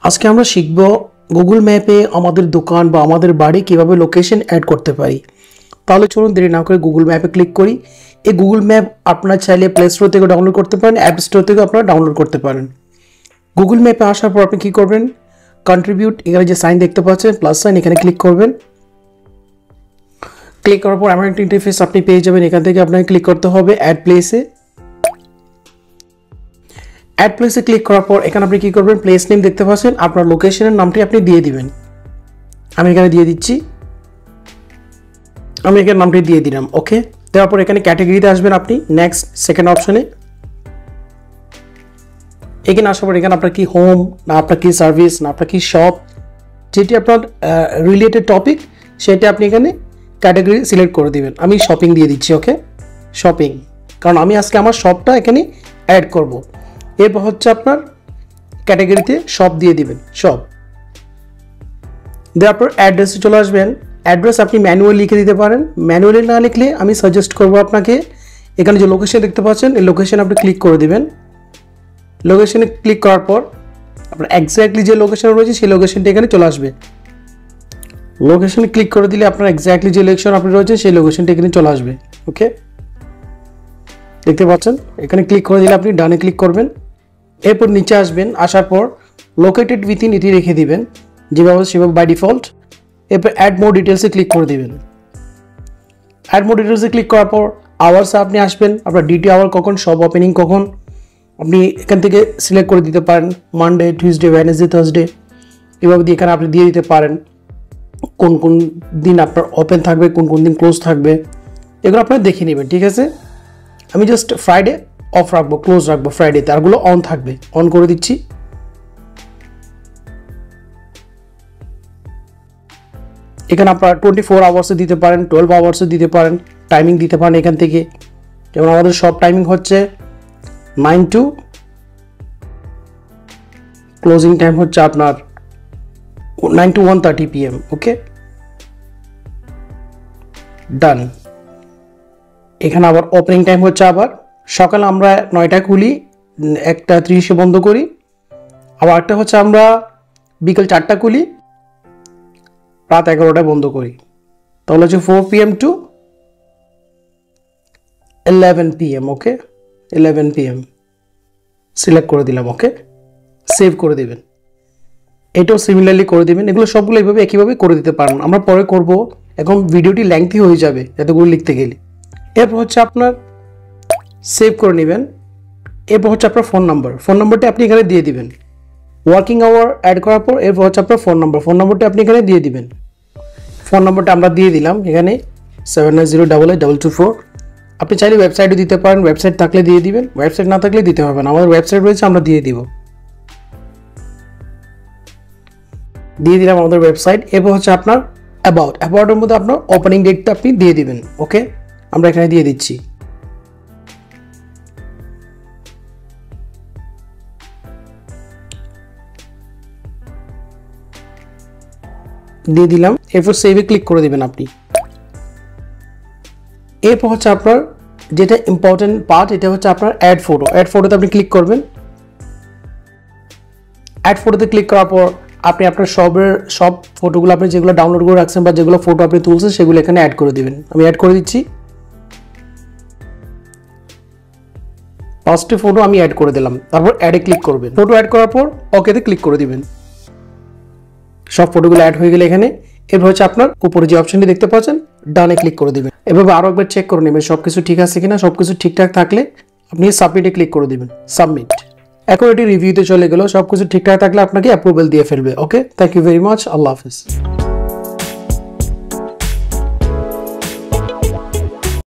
আজকে আমরা শিখব গুগল ম্যাপে আমাদের দোকান বা আমাদের বাড়ি কিভাবে লোকেশন অ্যাড করতে পারি। তাহলে চলুন দেরি না করে গুগল ম্যাপে ক্লিক করি। এই গুগল ম্যাপ আপনারা চাইলে প্লে স্টোর থেকে ডাউনলোড করতে পারেন, অ্যাপ স্টোর থেকে আপনারা ডাউনলোড করতে পারেন। গুগল ম্যাপে আসার পর আপনি কী করবেন, কন্ট্রিবিউট এখানে যে সাইন দেখতে পাচ্ছেন প্লাস সাইন, এখানে ক্লিক করবেন। ক্লিক করার পর এমন একটা ইন্টারফেস আপনি পেয়ে যাবেন। এখান থেকে আপনাকে ক্লিক করতে হবে অ্যাড প্লেসে। অ্যাড প্লেসে ক্লিক করার পর এখানে আপনি কী করবেন, প্লেস নেম দেখতে পাচ্ছেন, আপনার লোকেশনের নামটি আপনি দিয়ে দিবেন। আমি এখানে দিয়ে দিচ্ছি, আমি এখানে নামটি দিয়ে দিলাম। ওকে, দেওয়ার পর এখানে ক্যাটাগরিতে আসবেন আপনি, নেক্সট সেকেন্ড অপশনে। এখানে আসার পর এখানে আপনার কি হোম না আপনার কি সার্ভিস না আপনার কি শপ, যেটি আপনার রিলেটেড টপিক সেটা আপনি এখানে ক্যাটাগরি সিলেক্ট করে দিবেন। আমি শপিং দিয়ে দিচ্ছি। ওকে, শপিং, কারণ আমি আজকে আমার শপটা এখানে অ্যাড করব। এরপর হচ্ছে আপনার ক্যাটাগরিতে শপ দিয়ে দিবেন, শপ দেওয়ার পর অ্যাড্রেসে চলে আসবেন। অ্যাড্রেস আপনি ম্যানুয়ালি লিখে দিতে পারেন, ম্যানুয়ালি না লিখলে আমি সাজেস্ট করবো আপনাকে এখানে যে লোকেশন দেখতে পাচ্ছেন এই লোকেশন আপনি ক্লিক করে দিবেন। লোকেশনে ক্লিক করার পর আপনার এক্স্যাক্টলি যে লোকেশন রয়েছে সেই লোকেশনটা এখানে চলে আসবে। লোকেশনে ক্লিক করে দিলে আপনার এক্স্যাক্টলি যে লোকেশন আপনি রয়েছে সেই লোকেশনটা এখানে চলে আসবে। ওকে, দেখতে পাচ্ছেন এখানে ক্লিক করে দিলে আপনি ডানে ক্লিক করবেন। এরপর নিচে আসবেন, আসার পর লোকেটেড উইথিন এটি রেখে দিবেন যেভাবে সেভাবে বাই ডিফল্ট। এরপর অ্যাড মোর ডিটেলসে ক্লিক করে দিবেন। অ্যাড মোর ডিটেলসে ক্লিক করার পর আওয়ার্সে আপনি আসবেন, আপনার ডিউটি আওয়ার কখন, শপ ওপেনিং কখন, আপনি এখান থেকে সিলেক্ট করে দিতে পারেন। মানডে, টিউসডে, ওয়েডনেসডে, থার্সডে, এভাবে দিয়ে এখানে আপনি দিয়ে দিতে পারেন কোন কোন দিন আপনার ওপেন থাকবে, কোন কোন দিন ক্লোজ থাকবে, এগুলো আপনারা দেখে নেবেন। ঠিক আছে, আমি জাস্ট ফ্রাইডে অফ রাখবো, ক্লোজ রাখবো ফ্রাইডেতে, আরগুলো অন থাকবে। অন করে দিচ্ছি। এখানে আপনারা 24 আওয়ার্সে দিতে পারেন, 12 আওয়ার্সে দিতে পারেন, টাইমিং দিতে পারেন এখান থেকে। যেমন আমাদের সব টাইমিং হচ্ছে 9 to, ক্লোজিং টাইম হচ্ছে আপনার 9 to 1:30 PM। ওকে, ডান। এখানে আবার ওপেনিং টাইম হচ্ছে আবার সকালে আমরা 9টায় খুলি, 1:30 বন্ধ করি। আবার একটা হচ্ছে আমরা বিকেল 4টা খুলি, রাত 11টায় বন্ধ করি। তাহলে হচ্ছে 4 PM to 11 PM। Okay, 11 PM select করে দিলাম। ওকে, সেভ করে দিবেন। এটাও সিমিলারলি করে দিবেন। এগুলো সবগুলো এইভাবে একইভাবে করে দিতে পারেন, আমরা পরে করব। এখন ভিডিওটি লেংথি হয়ে যাবে এতগুলো লিখতে গেলে। এরপর হচ্ছে আপনার সেভ করে নেবেন। এরপর হচ্ছে আপনার ফোন নাম্বার, ফোন নাম্বারটা আপনি এখানে দিয়ে দিবেন। ওয়ার্কিং আওয়ার অ্যাড করার পর এরপর হচ্ছে আপনার ফোন নাম্বার, ফোন নাম্বারটা আপনি এখানে দিয়ে দিবেন। ফোন নাম্বারটা আমরা দিয়ে দিলাম এখানে 79088224। আপনি চাইলে ওয়েবসাইটও দিতে পারেন, ওয়েবসাইট থাকলে দিয়ে দিবেন, ওয়েবসাইট না থাকলে দিতে হবে না। আমাদের ওয়েবসাইট রয়েছে, আমরা দিয়ে দিব, দিয়ে দিলাম আমাদের ওয়েবসাইট। এরপর হচ্ছে আপনার অ্যাবাউটের মধ্যে আপনার ওপেনিং ডেটটা আপনি দিয়ে দিবেন। ওকে, আমরা এখানে দিয়ে দিচ্ছি। দিয়ে দিলাম। এরপর সেভে ক্লিক করে দিবেন আপনি। এরপর হচ্ছে আপনার যেটা ইম্পর্টেন্ট পার্ট, এটা হচ্ছে আপনার অ্যাড ফটো। অ্যাড ফটোতে আপনি ক্লিক করবেন। অ্যাড ফটোতে ক্লিক করার পর আপনি আপনার সব ফটোগুলো আপনি যেগুলো ডাউনলোড করে রাখছেন বা যেগুলো ফটো আপনি তুলছেন সেগুলো এখানে অ্যাড করে দিবেন। আমি অ্যাড করে দিচ্ছি। ফার্স্টে ফটো আমি অ্যাড করে দিলাম, তারপর অ্যাডে ক্লিক করবেন। ফটো অ্যাড করার পর ওকেতে ক্লিক করে দিবেন। সব ফটোগুলো অ্যাড হয়ে গেলে এখানে এরপর হচ্ছে আপনার উপরে যে অপশনটি দেখতে পাচ্ছেন ডানে ক্লিক করে দিবেন। এভাবে আরও একবার চেক করে নেবেন সবকিছু ঠিক আছে কিনা। সবকিছু ঠিকঠাক থাকলে আপনি সাবমিটে ক্লিক করে দিবেন, সাবমিট। এখন এটি রিভিউতে চলে গেল। সবকিছু ঠিকঠাক থাকলে আপনাকে অ্যাপ্রুভাল দিয়ে ফেলবে। Okay, thank you very much, আল্লাহ হাফিজ।